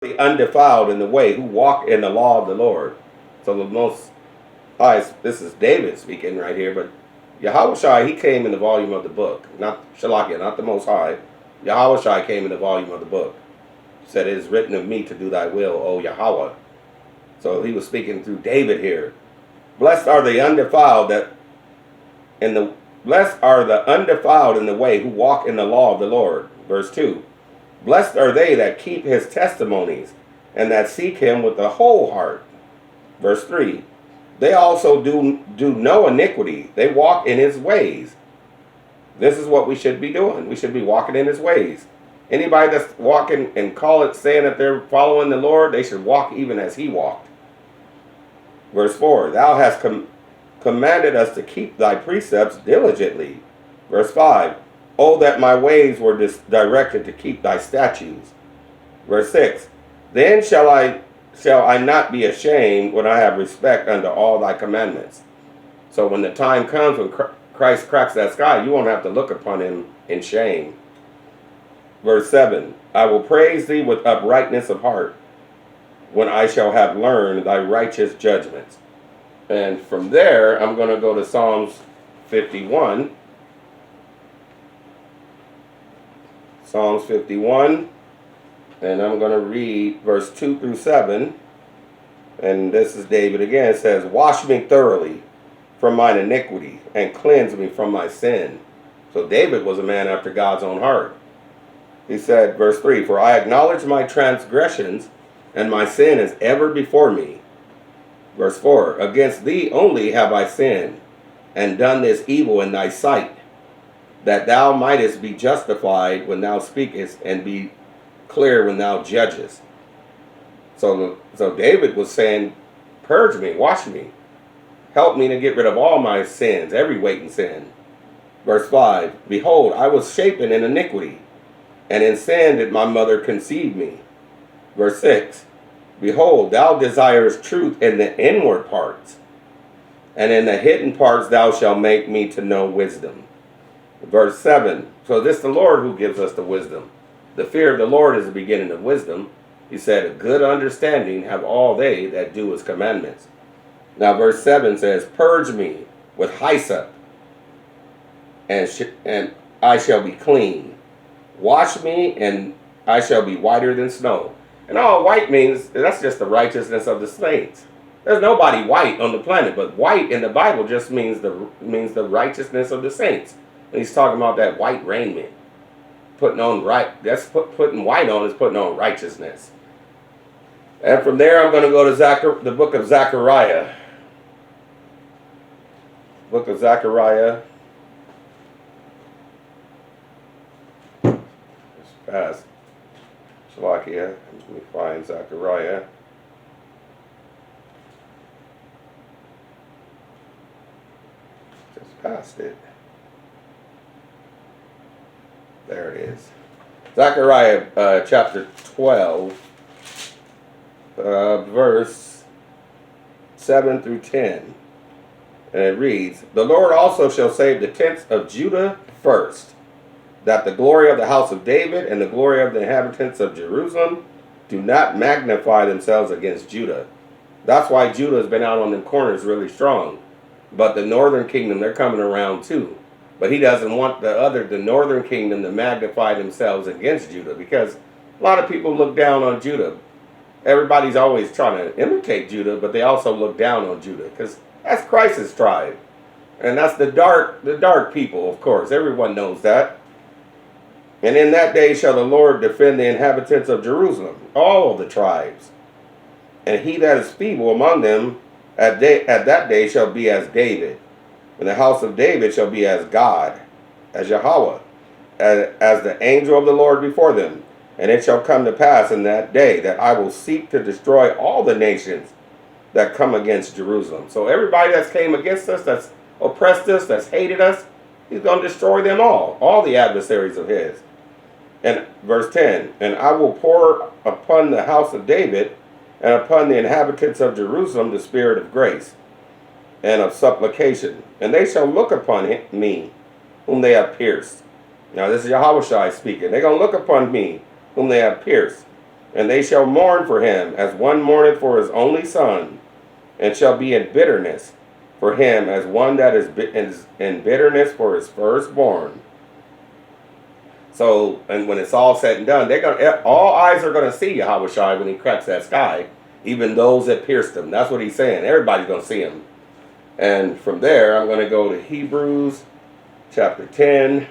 the undefiled in the way who walk in the law of the Lord. So the most high, this is David speaking right here, but Yahushua, he came in the volume of the book, not Shalakia, not the Most High. Yahushua came in the volume of the book. He said, it is written of me to do thy will, O Yahweh. So he was speaking through David here. Blessed are the undefiled blessed are the undefiled in the way who walk in the law of the Lord. Verse 2. Blessed are they that keep his testimonies, and that seek him with the whole heart. Verse 3. They also do no iniquity. They walk in his ways. This is what we should be doing. We should be walking in his ways. Anybody that's walking and saying that they're following the Lord, they should walk even as he walked. Verse 4. Thou hast commanded us to keep thy precepts diligently. Verse 5. Oh, that my ways were directed to keep thy statutes. Verse 6. Then shall I not be ashamed when I have respect unto all thy commandments. So when the time comes when Christ cracks that sky, you won't have to look upon him in shame. Verse 7. I will praise thee with uprightness of heart, when I shall have learned thy righteous judgments. And from there, I'm going to go to Psalms 51. Psalms 51. And I'm going to read verse 2 through 7. And this is David again. It says, wash me thoroughly from mine iniquity, and cleanse me from my sin. So David was a man after God's own heart. He said, verse 3, for I acknowledge my transgressions, and my sin is ever before me. Verse 4, against thee only have I sinned, and done this evil in thy sight, that thou mightest be justified when thou speakest, and be clear when thou judgest. So David was saying, purge me, wash me, help me to get rid of all my sins, every weight and sin. Verse 5, behold, I was shapen in iniquity, and in sin did my mother conceive me. Verse 6, behold, thou desirest truth in the inward parts, and in the hidden parts thou shalt make me to know wisdom. Verse 7, so this is the Lord who gives us the wisdom. The fear of the Lord is the beginning of wisdom. He said, a good understanding have all they that do his commandments. Now verse 7 says, purge me with hyssop, and I shall be clean. Wash me, and I shall be whiter than snow. And all white means, that's just the righteousness of the saints. There's nobody white on the planet, but white in the Bible just means the righteousness of the saints. And he's talking about that white raiment. Putting white on is putting on righteousness. And from there I'm going to go to the book of Zechariah. Book of Zechariah. Just past Shalakia. Let me find Zechariah. Just past it. There it is. Zechariah chapter 12, verse 7 through 10. And it reads, the Lord also shall save the tents of Judah first, that the glory of the house of David and the glory of the inhabitants of Jerusalem do not magnify themselves against Judah. That's why Judah has been out on the corners really strong. But the northern kingdom, they're coming around too. But he doesn't want the northern kingdom to magnify themselves against Judah, because a lot of people look down on Judah. Everybody's always trying to imitate Judah, but they also look down on Judah, because that's Christ's tribe. And that's the dark people, of course. Everyone knows that. And in that day shall the Lord defend the inhabitants of Jerusalem, all of the tribes. And he that is feeble among them at that day shall be as David. And the house of David shall be as God, as Yahweh, as the angel of the Lord before them. And it shall come to pass in that day that I will seek to destroy all the nations that come against Jerusalem. So everybody that's came against us, that's oppressed us, that's hated us, he's going to destroy them all the adversaries of his. And verse 10, and I will pour upon the house of David and upon the inhabitants of Jerusalem the spirit of grace and of supplication, and they shall look upon me, whom they have pierced. Now this is Yahushua speaking. They're going to look upon me, whom they have pierced, And they shall mourn for him, as one mourneth for his only son, and shall be in bitterness for him, as one that is in bitterness for his firstborn. So, and when it's all said and done, all eyes are gonna see Yahushua when he cracks that sky, even those that pierced him. That's what he's saying. Everybody's gonna see him. And from there, I'm gonna go to Hebrews chapter 10.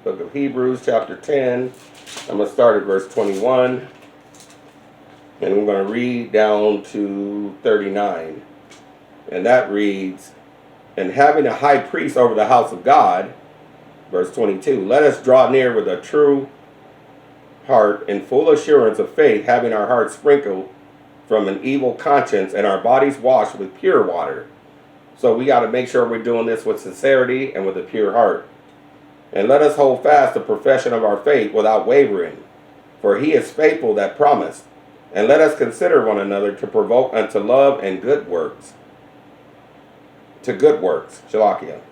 Book of Hebrews chapter 10. I'm going to start at verse 21. And I'm going to read down to 39. And that reads, and having a high priest over the house of God, verse 22, let us draw near with a true heart in full assurance of faith, having our hearts sprinkled from an evil conscience and our bodies washed with pure water. So we got to make sure we're doing this with sincerity and with a pure heart. And let us hold fast the profession of our faith without wavering, for he is faithful that promised. And let us consider one another to provoke unto love and good works. To good works. Shalakia.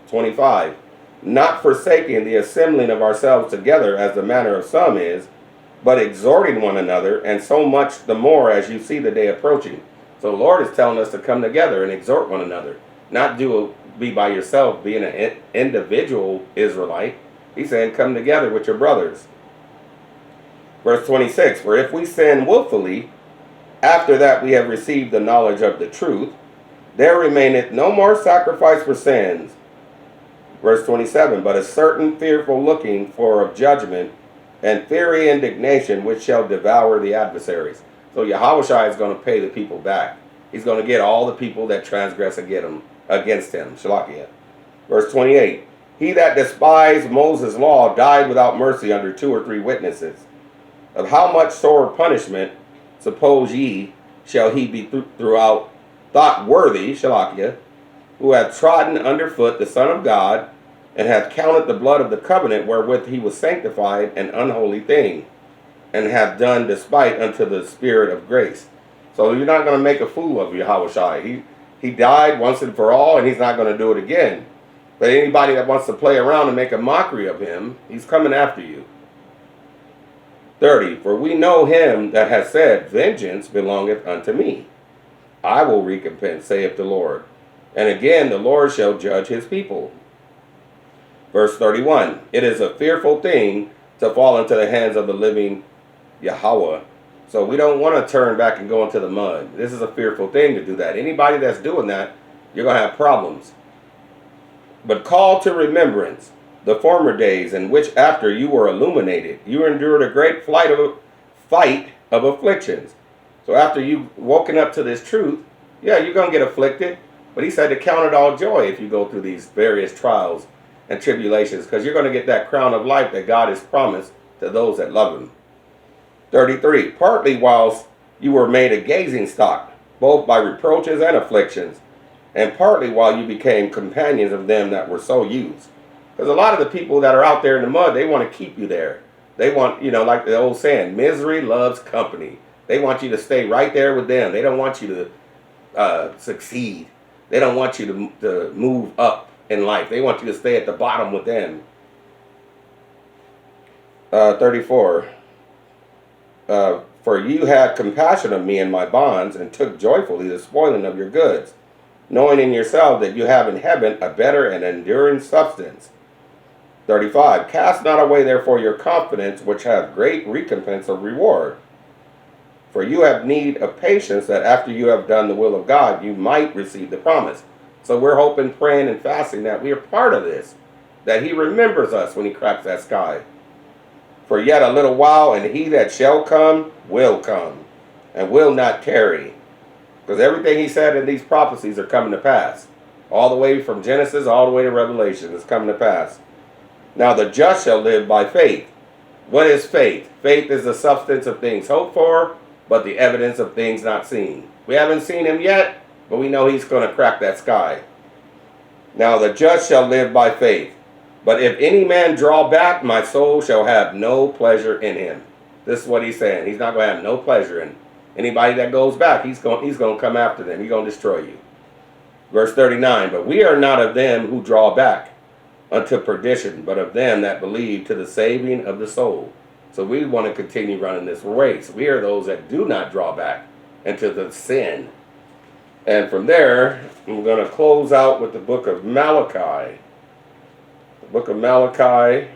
25. Not forsaking the assembling of ourselves together as the manner of some is, but exhorting one another, and so much the more as you see the day approaching. So the Lord is telling us to come together and exhort one another. Not be by yourself, being an individual Israelite. He's saying come together with your brothers. Verse 26, for if we sin willfully, after that we have received the knowledge of the truth, there remaineth no more sacrifice for sins. Verse 27, but a certain fearful looking for of judgment, and fiery indignation which shall devour the adversaries. So Yahushua is going to pay the people back. He's going to get all the people that transgress against him. Shalakia. Verse 28, he that despised Moses' law died without mercy under 2 or 3 witnesses. Of how much sore punishment, suppose ye, shall he be throughout thought worthy, Shalakia, who hath trodden underfoot the Son of God, and hath counted the blood of the covenant wherewith he was sanctified an unholy thing, and hath done despite unto the Spirit of grace. So you're not going to make a fool of Yahushua. He died once and for all, and he's not going to do it again. But anybody that wants to play around and make a mockery of him, he's coming after you. 30, for we know him that has said, vengeance belongeth unto me. I will recompense, saith the Lord. And again, the Lord shall judge his people. Verse 31, it is a fearful thing to fall into the hands of the living Yahweh. So we don't want to turn back and go into the mud. This is a fearful thing to do that. Anybody that's doing that, you're going to have problems. But call to remembrance the former days in which after you were illuminated, you endured a great fight of afflictions. So after you've woken up to this truth, yeah, you're going to get afflicted. But he said to count it all joy if you go through these various trials and tribulations, because you're going to get that crown of life that God has promised to those that love him. 33, partly whilst you were made a gazing stock, both by reproaches and afflictions, and partly while you became companions of them that were so used. Because a lot of the people that are out there in the mud, they want to keep you there. They want, like the old saying, misery loves company. They want you to stay right there with them. They don't want you to succeed. They don't want you to move up in life. They want you to stay at the bottom with them. 34. For you had compassion of me in my bonds, and took joyfully the spoiling of your goods, knowing in yourself that you have in heaven a better and enduring substance. 35. Cast not away therefore your confidence, which hath great recompense of reward. For you have need of patience, that after you have done the will of God, you might receive the promise. So we're hoping, praying, and fasting that we are part of this, that he remembers us when he cracks that sky. For yet a little while, and he that shall come, and will not tarry. Because everything he said in these prophecies are coming to pass. All the way from Genesis, all the way to Revelation is coming to pass. Now the just shall live by faith. What is faith? Faith is the substance of things hoped for, but the evidence of things not seen. We haven't seen him yet, but we know he's going to crack that sky. Now the just shall live by faith. But if any man draw back, my soul shall have no pleasure in him. This is what he's saying. He's not going to have no pleasure in anybody that goes back. He's going to come after them. He's going to destroy you. Verse 39, but we are not of them who draw back unto perdition, but of them that believe to the saving of the soul. So we want to continue running this race. We are those that do not draw back into the sin. And from there, I'm going to close out with the book of Malachi. The book of Malachi.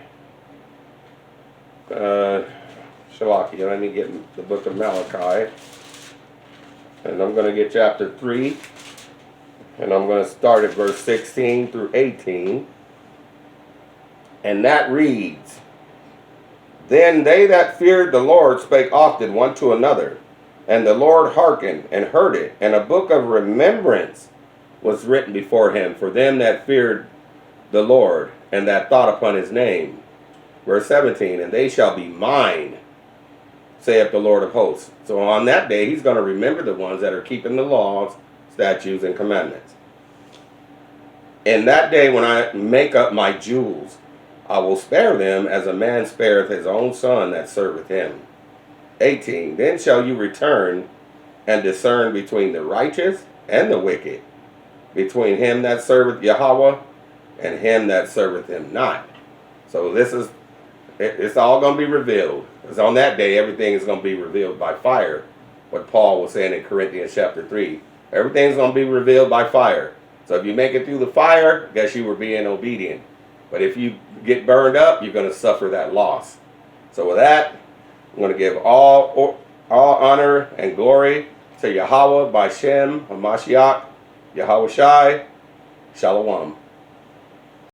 Shalaki, let me get the book of Malachi. And I'm going to get chapter 3. And I'm going to start at verse 16 through 18. And that reads, Then they that feared the Lord spake often one to another, and the Lord hearkened and heard it, and a book of remembrance was written before him for them that feared the Lord, and that thought upon his name. Verse 17, And they shall be mine, saith the Lord of hosts. So on that day, he's going to remember the ones that are keeping the laws, statutes, and commandments. In that day when I make up my jewels, I will spare them as a man spareth his own son that serveth him. 18, Then shall you return and discern between the righteous and the wicked, between him that serveth Yahweh and him that serveth him not. So it's all going to be revealed. Because on that day, everything is going to be revealed by fire. What Paul was saying in Corinthians chapter 3. Everything's going to be revealed by fire. So if you make it through the fire, guess you were being obedient. But if you get burned up, you're going to suffer that loss. So with that, I'm going to give all honor and glory to Yahweh by Shem, Hamashiach, Yahweh Shai, Shalom.